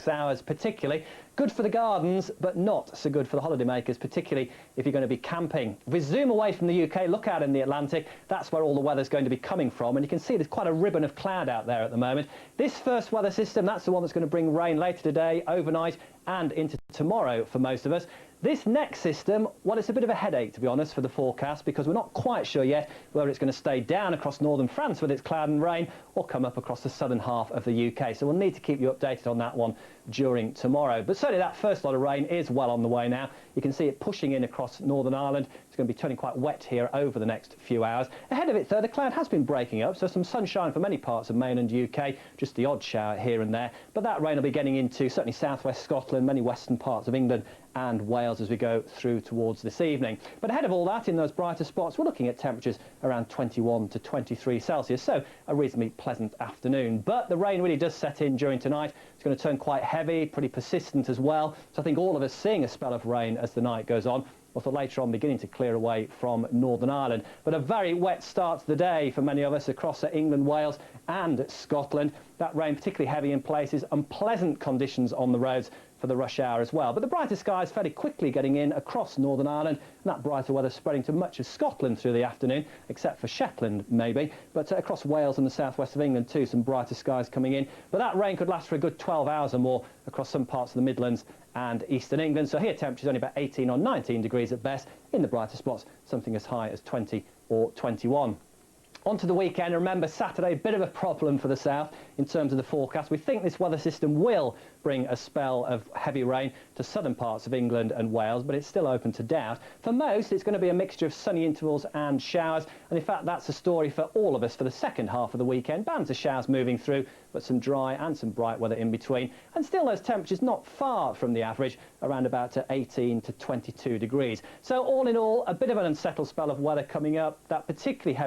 6 hours particularly. Good for the gardens, but not so good for the holidaymakers, particularly if you're going to be camping. If we zoom away from the UK, look out in the Atlantic, that's where all the weather's going to be coming from, and you can see there's quite a ribbon of cloud out there at the moment. This first weather system, that's the one that's going to bring rain later today, overnight, and into tomorrow for most of us. This next system, well, it's a bit of a headache, to be honest, for the forecast, because we're not quite sure yet whether it's going to stay down across northern France with its cloud and rain or come up across the southern half of the UK. So we'll need to keep you updated on that one during tomorrow. But certainly that first lot of rain is well on the way now. You can see it pushing in across Northern Ireland. It's going to be turning quite wet here over the next few hours. Ahead of it, though, the cloud has been breaking up, so some sunshine for many parts of mainland UK, just the odd shower here and there. But that rain will be getting into certainly southwest Scotland, many western parts of England and Wales as we go through towards this evening. But ahead of all that, in those brighter spots, we're looking at temperatures around 21 to 23 Celsius, so a reasonably pleasant afternoon. But the rain really does set in during tonight. It's going to turn quite heavy, pretty persistent as well. So I think all of us seeing a spell of rain as the night goes on, although later on beginning to clear away from Northern Ireland. But a very wet start to the day for many of us across England, Wales and Scotland. That rain particularly heavy in places, unpleasant conditions on the roads for the rush hour as well. But the brighter skies fairly quickly getting in across Northern Ireland, and that brighter weather spreading to much of Scotland through the afternoon, except for Shetland maybe. But across Wales and the southwest of England too, some brighter skies coming in. But that rain could last for a good 12 hours or more across some parts of the Midlands and eastern England. So here temperatures only about 18 or 19 degrees at best. In the brighter spots, something as high as 20 or 21. On to the weekend. Remember, Saturday, a bit of a problem for the south in terms of the forecast. We think this weather system will bring a spell of heavy rain to southern parts of England and Wales, but it's still open to doubt. For most, it's going to be a mixture of sunny intervals and showers, and in fact, that's the story for all of us for the second half of the weekend. Bands of showers moving through, but some dry and some bright weather in between, and still those temperatures not far from the average, around about 18 to 22 degrees. So all in all, a bit of an unsettled spell of weather coming up, that particularly heavy